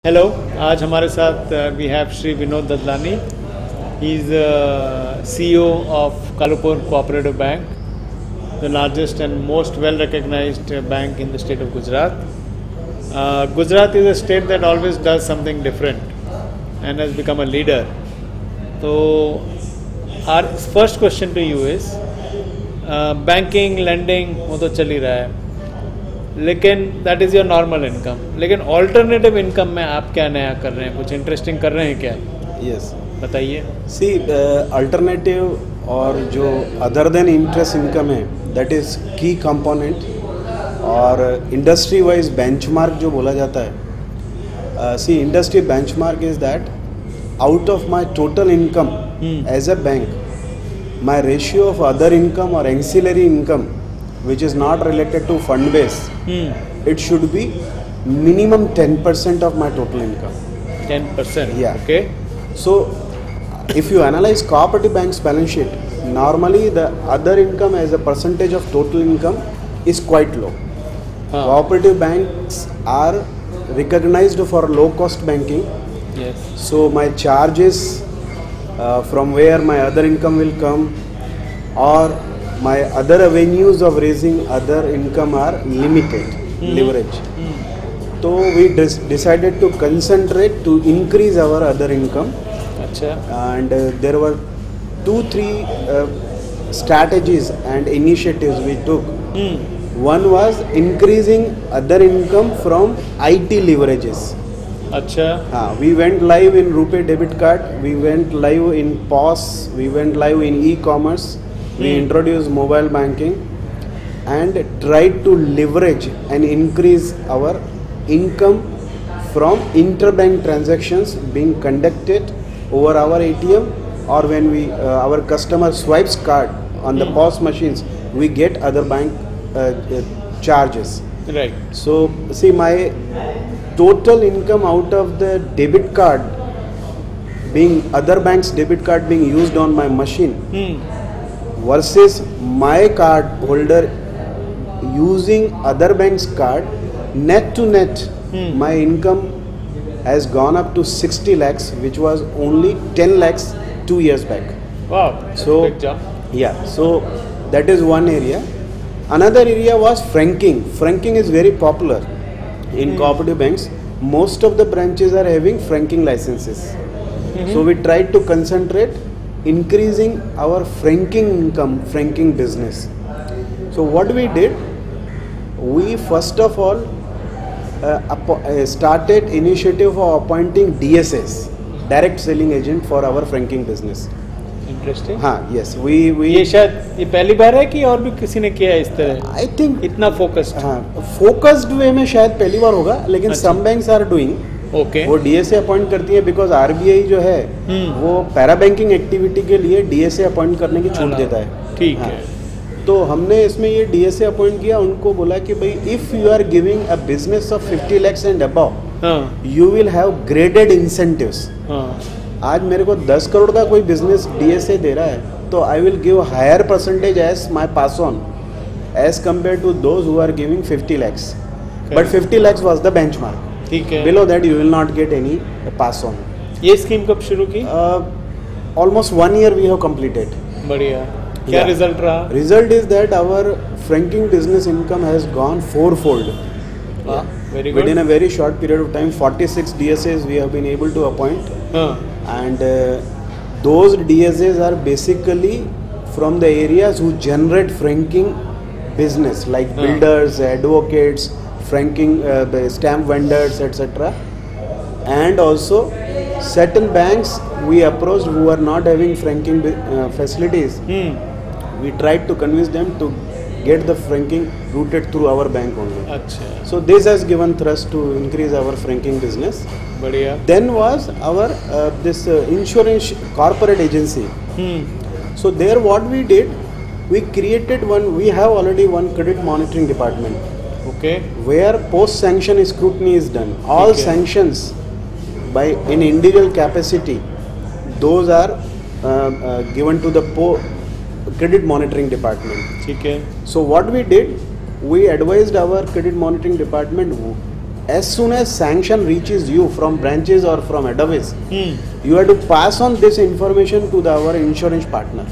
Hello, आज हमारे साथ we have Shri Vinod Dadlani. He is CEO of Kalupur cooperative bank, the largest and most well recognized bank in the state of Gujarat. Gujarat is a state that always does something different and has become a leader. So our first question to you is, banking, lending वो तो चल ही रहा है, लेकिन that is your normal income. लेकिन alternative income में आप क्या नया कर रहे हैं, कुछ इंटरेस्टिंग कर रहे हैं क्या? यस, बताइए. सी अल्टरनेटिव और जो अदर देन इंटरेस्ट इनकम है दैट इज़ की कंपोनेंट. और इंडस्ट्री वाइज बेंचमार्क जो बोला जाता है, see industry benchmark is that out of my total income as a bank, my ratio of other income और ancillary income which is not related to fund base, it should be minimum 10% of my total income. 10%? Yeah. Okay. So if you analyze cooperative bank's balance sheet, normally the other income as a percentage of total income is quite low. Cooperative banks are recognized for low cost banking. Yes. So my charges from where my other income will come, or my other avenues of raising other income are limited. Leverage. So we decided to concentrate to increase our other income. अच्छा. And there were 2-3 strategies and initiatives we took. One was increasing other income from IT leverages. अच्छा. We went live in RuPay debit card, we went live in POS, we went live in e-commerce. We introduced mobile banking and tried to leverage and increase our income from interbank transactions being conducted over our ATM, or when we our customer swipes card on the POS machines, we get other bank charges. Right. So see, my total income out of the debit card being other banks debit card being used on my machine versus my card holder using other bank's card, net to net my income has gone up to 60 lakhs, which was only 10 lakhs 2 years back. Wow, that's So a big jump. yeah, so that is one area. Another area was franking. Franking is very popular in cooperative banks. Most of the branches are having franking licenses. So we tried to concentrate increasing our franking income, franking business. So what we did, we first of all started initiative of appointing DSAs, direct selling agent, for our franking business. Interesting. हाँ, yes, we ये शायद ये पहली बार है कि और भी किसी ने किया है इस तरह? I think इतना फोकस्ड? हाँ, फोकस्ड वे में शायद पहली बार होगा, लेकिन some banks are doing. Okay. वो DSA अपॉइंट करती है बिकॉज RBI जो है वो पैरा बैंकिंग एक्टिविटी के लिए DSA अपॉइंट करने की छूट देता है. ठीक हाँ. है. तो हमने इसमें ये DSA अपॉइंट किया, उनको बोला कि भाई if you are giving a business of 50 lakhs and above, you will have graded incentives. आज मेरे को 10 करोड़ का कोई बिजनेस DSA दे रहा है तो I will give higher percentage as my pass on as compare to those who are giving 50 lakhs. But 50 lakhs was the benchmark. ठीक है. Below that you will not get any pass on. ये scheme कब शुरू की? Almost 1 year we have completed. बढ़िया. क्या Yeah. Result रहा? Result is that our franking business income has gone 4-fold. Very good. Within a very short period of time, 46 DSAs we have been able to appoint, and those DSAs are basically from the areas who generate franking business, like builders, advocates, franking stamp vendors, etc. And also certain banks we approached who are not having franking facilities. We tried to convince them to get the franking routed through our bank only. अच्छा. So this has given thrust to increase our franking business. बढ़िया. Then was our this insurance corporate agency. So there what we did, we created one. We have already one credit monitoring department. Okay. Where post sanction scrutiny is done. All Okay. sanctions by in individual capacity, those are given to the credit monitoring department. ठीक है. So what we did, we advised our credit monitoring department as soon as sanction reaches you from branches or from head office, Hmm. you have to pass on this information to our insurance partner.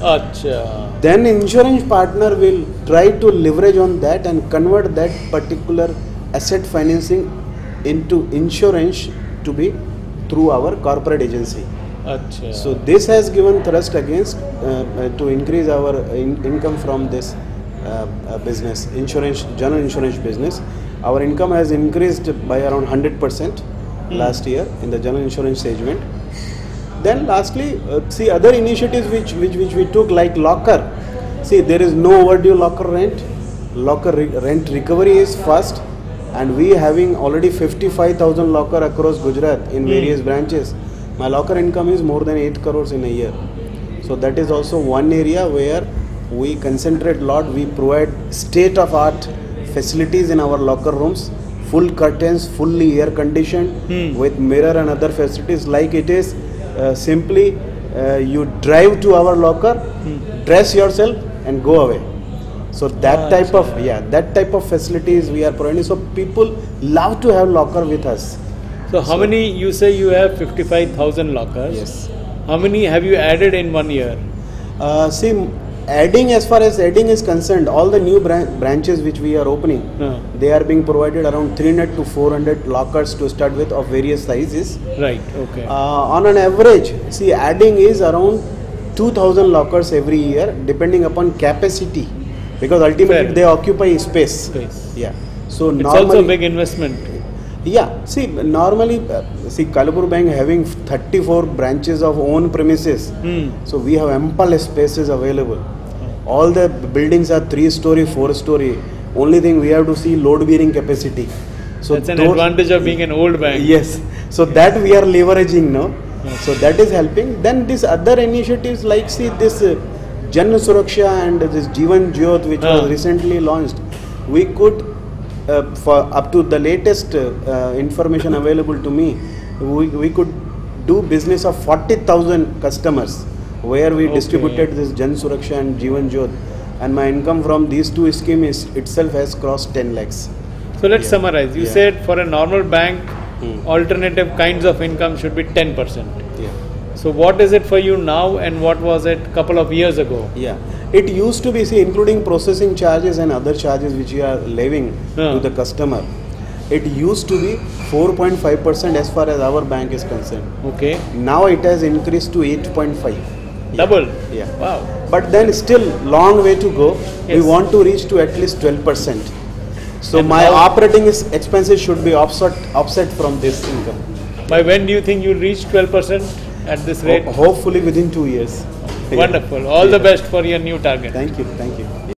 Acha. Then insurance partner will try to leverage on that and convert that particular asset financing into insurance to be through our corporate agency. Acha. So this has given thrust against to increase our income from this business, insurance, general insurance business. Our income has increased by around 100% last year in the general insurance segment. Then lastly, see other initiatives which we took, like locker. See, there is no overdue locker rent. Locker rent recovery is fast, and we having already 55,000 locker across Gujarat in various branches. My locker income is more than 8 crores in a year. So that is also one area where we concentrate a lot. We provide state-of-art facilities in our locker rooms, full curtains, fully air conditioned with mirror and other facilities. Like it is simply you drive to our locker, dress yourself and go away. So that type of facilities we are providing. So people love to have locker with us. So how many, you say you have 55,000 lockers? Yes. How many have you added in 1 year? See, adding, as far as adding is concerned, all the new branches which we are opening, they are being provided around 300 to 400 lockers to start with, of various sizes. Right, okay. On an average, see, adding is around 2,000 lockers every year, depending upon capacity, because ultimately they occupy space. Yeah. So It's normally, also a big investment. yeah, see, normally, see, Kalapur Bank having 34 branches of own premises, so we have ample spaces available. All the buildings are 3-story, 4-story. Only thing we have to see load bearing capacity. So that's an advantage of being an old bank. Yes, so that we are leveraging now. So that is helping. Then these other initiatives, like see this Jan Suraksha and this Jeevan Jyot, which was recently launched, we could. For up to the latest information available to me, we could do business of 40,000 customers, where we distributed this Jan Suraksha and Jeevan Jyot, and my income from these two schemes itself has crossed 10 lakhs. So let's summarize. You said for a normal bank, alternative kinds of income should be 10%. Yeah. So what is it for you now, and what was it a couple of years ago? Yeah. It used to be, see, including processing charges and other charges which we are levying to the customer. It used to be 4.5% as far as our bank is concerned. Okay. Now it has increased to 8.5. Double? Yeah. Wow. But then still long way to go. Yes. We want to reach to at least 12%. So And my how- operating expenses should be offset from this income. By when do you think you'll reach 12% at this rate? Hopefully within 2 years. Wonderful. All the best for your new target. Thank you.